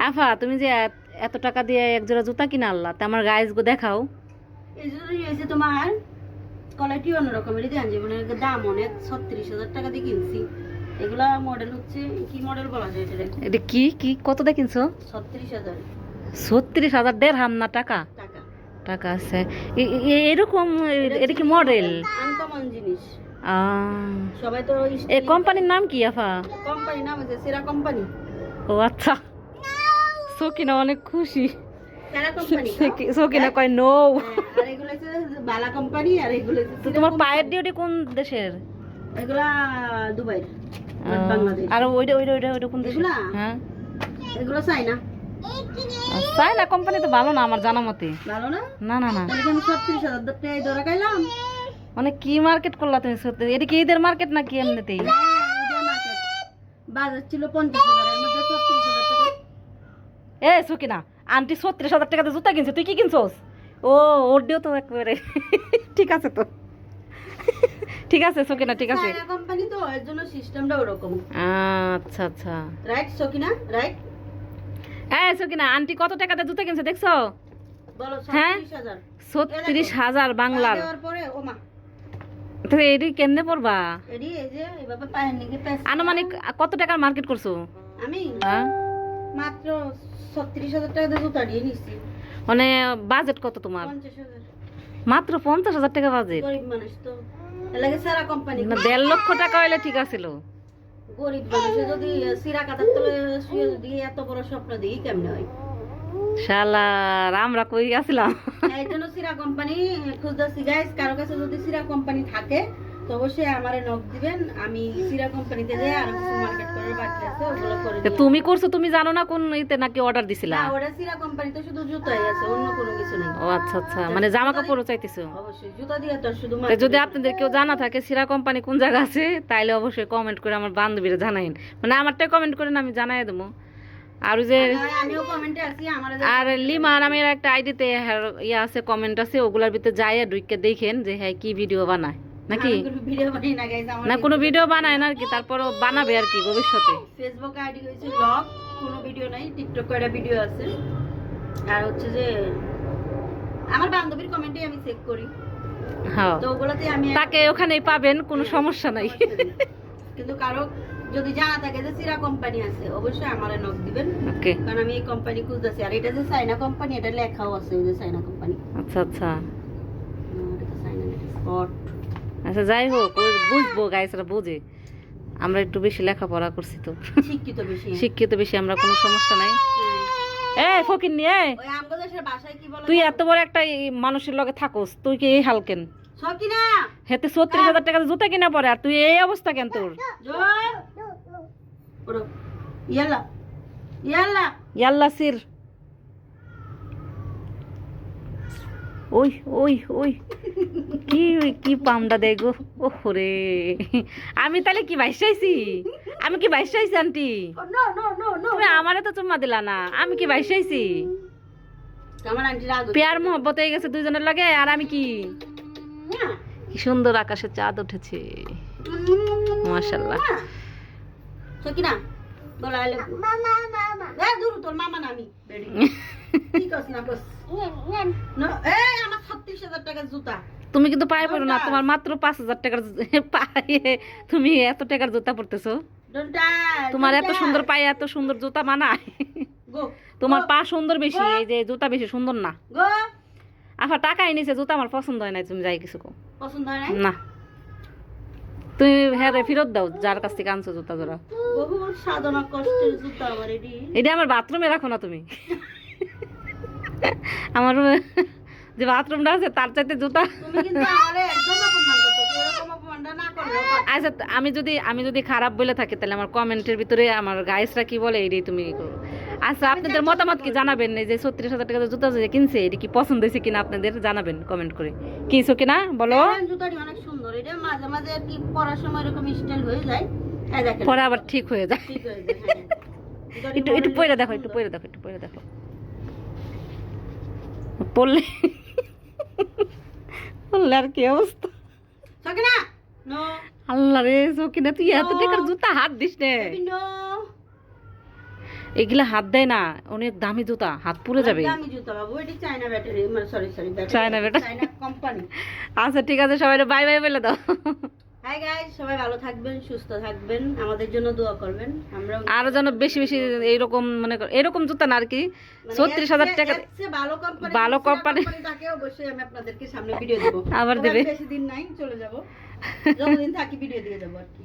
আফা তুমি যে এত টাকা দিয়ে এক জোড়া জুতা কিনে আনলা তা আমার গাইজ গো দেখাও। এই জন্যই হয়েছে তোমার কোয়ালিটি অন্যরকমের দিয়ে আনছি, মানে এর দাম অনেক 36,000 টাকা দিয়ে কিনছি। এগুলা মডেল হচ্ছে কি মডেল বলা যায় এটা? এটা কি কি কত দিয়ে কিনছো? 36,000 36,000 দেড়হাম না টাকা? টাকা। টাকা আছে এরকম। এটা কি মডেল? আনকমন জিনিস। সবাই তো এই কোম্পানির নাম কি আফা? কোম্পানির নাম হচ্ছে সেরা কোম্পানি। ও আচ্ছা, সকিনা অনেক খুশি। সেরা কোম্পানি সকিনা কয় নো। আর এগুলো হচ্ছে বালা কোম্পানি, আর এগুলো হচ্ছে তো তোমার পায়ের ডিউটি কোন দেশের? এগুলা দুবাই, বাংলাদেশ। আর ওইটা ওইটা ওইটা ওইটা কোন দেশের? হ্যাঁ এগুলো চাইনা। চাইনা কোম্পানি তো ভালো না আমার জানা মতে। ভালো না? না না না, তাহলে আমি 36,000 টাকা ধরে খাইলাম। মানে কি মার্কেট করলা তুমি? সত্যি এটা কি ঈদের মার্কেট নাকি এমনিতেই? বাজার ছিল 50,000, এর মধ্যে 36,000 টাকা। এ সকিনা, আন্টি 36,000 টাকা দিয়ে জুতা কিনছে, তুই কি কিনছস? ও ওর দিও তো একবারে ঠিক আছে তো, ঠিক আছে সকিনা, ঠিক আছে। চাইনা কোম্পানি তো, এর জন্য সিস্টেমটা ওরকম। আচ্ছা আচ্ছা, রাইট সকিনা, রাইট? হ্যাঁ সকিনা, আন্টি কত টাকা দিয়ে জুতা কিনছে দেখছো? বলো। হ্যাঁ 36,000। 36,000 বাংলার। দেওয়ার পরে ওমা তো এডি কেমনে পড়বা? এডি এই যে এভাবে পায়ের নিকে প্যাচ। আনুমানিক কত টাকার মার্কেট করছো? আমি হ্যাঁ মাত্র 36,000 টাকা দিয়ে জুতা দিয়ে নিছি। মানে বাজেট কত তোমার? 50,000। মাত্র 50,000 টাকা বাজেট? গরিব মানুষ তো, এর লাগে সেরা কোম্পানি। না 1.5 লক্ষ টাকা হইলে ঠিক আছিল। গরিব মানুষে যদি সিরা কাটার তলে শুয়ে যদি এত বড় স্বপ্ন দিই কেমনে হয়? শালার আমরা কই গেছিলাম। এই জন্য সিরা কোম্পানি খুঁজতেছি গাইস। কারো কাছে যদি সিরা কোম্পানি থাকে তো অবশ্যই আমারে নক দিবেন। আমি সিরা কোম্পানিতে যাই আর কিছু মার্কেট করার বাকি আছে, ওগুলো করে তো দিই। তুমি করছো, তুমি জানো না কোন ইতে নাকি অর্ডার দিছিলা? না, ওটা সিরা কোম্পানিতে শুধু জুতাই আছে, অন্য কোনো কিছু নেই। ও আচ্ছা আচ্ছা, মানে জামা কাপড়ও চাইতেছো? অবশ্যই জুতা দিয়ে তো আর শুধু তো যদি আপনাদের কেউ জানা থাকে সিরা কোম্পানি কোন জায়গা আছে তাইলে অবশ্যই কমেন্ট করে আমার বান্ধবীরা জানাইন, মানে আমারটাই কমেন্ট করেন, আমি জানাই দেবো। আর ওই যে আমিও কমেন্টে আছি আমার। আর লিমা নামের একটা আইডিতে ইয়ে আছে, কমেন্ট আছে, ওগুলার ভিতরে যাইয়া ঢুকে দেখেন যে হ্যাঁ কি ভিডিও বানায় নাকি ভিডিও বানাই না গাইস, আমার না কোনো ভিডিও বানায় না আর কি, তারপরও বানাবে আর কি ভবিষ্যতে। ফেসবুক আইডি হইছে ব্লগ, কোনো ভিডিও নাই। টিকটক এর ভিডিও আছে। আর হচ্ছে যে আমার বান্ধবীর কমেন্টে আমি চেক করি, হ্যাঁ তো ওগুলাতে আমি তাকে ওখানেই পাবেন, কোনো সমস্যা নাই। কিন্তু কারো যদি জানা থাকে যে সিরা কোম্পানি আছে অবশ্যই আমারে নক দিবেন। ওকে, কারণ আমি এই কোম্পানি খুঁজতেছি। আর এটা যে চাইনা কোম্পানি, এটা লেখাও আছে যে চাইনা কোম্পানি। আচ্ছা আচ্ছা এটা তো চাইনা স্পট। আচ্ছা যাই হোক, ওই বুঝবো গাইসরা বুঝে, আমরা একটু বেশি লেখাপড়া করছি তো, শিক্ষিত বেশি। শিক্ষিত বেশি আমরা, কোনো সমস্যা নাই। এ ফকির নিয়ে ওই আমগো দেশের ভাষায় কি বলে? তুই এত বড় একটা মানুষের লগে থাকোস, তুই কি এই হাল কেন? সকিনা হেতে 36,000 টাকা জুতা কিনা পরে আর তুই এই অবস্থা কেন তোর? জোর ওড়ো ইয়াল্লা ইয়াল্লা ইয়াল্লা সির। ওই ওই ওই কি কি পামডা দেখো, ওরে আমি তাহলে কি বাইসাইছি? আমি কি বাইসাইছি aunty? No no no no, তুমি আমারে তো চুম্মা দিলা না, আমি কি বাইসাইছি? আমার আন্টি রাগ হচ্ছে। পেয়ার মোহব্বত হয়ে গেছে দুইজনের লগে। আর আমি কি, কি সুন্দর আকাশে চাঁদ উঠেছে মাশাআল্লাহ। সকিনা বলা আলে মামা মামা এ দূর তোর মামা না আমি বেডি কি কস না কস নো। এই আমার 36,000 টাকার জুতা তুমি কিন্তু পায়ে পড়ো না, তোমার মাত্র 5,000 টাকার পায়ে তুমি এত টাকার জুতা পরতেছো? Don't touch. তোমার এত সুন্দর পায়ে এত সুন্দর জুতা মানায়? গো তোমার পা সুন্দর বেশি, এই যে জুতা বেশি সুন্দর না। গো আফা টাকা এনেছে, জুতা আমার পছন্দ হয় না, তুমি যাই কিছু কো পছন্দ হয় না? না, তুমি হ্যাঁ রে ফেরত দাও যার কাছ থেকে আনছো জুতা জোড়া। বহু সাধনা কষ্টের জুতা আমার এডি। এটা আমার বাথরুমে রাখো না তুমি। আমার যে বাথরুমটা আছে তার চাইতে জুতা। তুমি কিন্তু আমারে একদম অপমান করছো, এরকম অপমানটা না করলেও পারো। আচ্ছা আমি যদি খারাপ বলে থাকি তাহলে আমার কমেন্টের ভিতরে আমার গাইসরা কি বলে এটাই তুমি করো। আচ্ছা আপনাদের মতামত কি জানাবেন, এই যে 36,000 টাকা জুতা যে কিনছে এটা কি পছন্দ হয়েছে কিনা আপনাদের জানাবেন কমেন্ট করে, কিনছো কিনা বলো। এই জুতাটি অনেক সুন্দর। এটা মাঝে মাঝে আর কি পরার সময় এরকম স্টাইল হয়ে যায়। এই দেখেন পরে আবার ঠিক হয়ে যায়। ঠিক হয়ে যায়। হ্যাঁ জুতাটি একটু একটু পরে দেখো, একটু পরে দেখো, একটু পরে দেখো পড়লে পড়লে আর কি অবস্থা। সকিনা নো আল্লাহ রে সকিনা, তুই এত টাকার জুতা হাত দিস নে। নো এগুলা হাত দেয় না, অনেক দামি জুতা, হাত পুড়ে যাবে। আমি জুতা বাবু, এটি চায়না ব্যাটারি, মানে sorry China battery. China company. আচ্ছা ঠিক আছে, সবাই বাই বাই বলে দাও। হাই গাইস, সবাই ভালো থাকবেন, সুস্থ থাকবেন, আমাদের জন্য দোয়া করবেন। আমরা আরো যেন বেশি বেশি এইরকম মানে এরকম জুতা না আর কি, 36,000 টাকা ভালো কোম্পানি তাকে অবশ্যই আমি আপনাদেরকে সামনে ভিডিও দেব। আবার দেবে। বেশি দিন নাই, চলে যাব, যতদিন থাকি ভিডিও দিয়ে যাবো আর কি।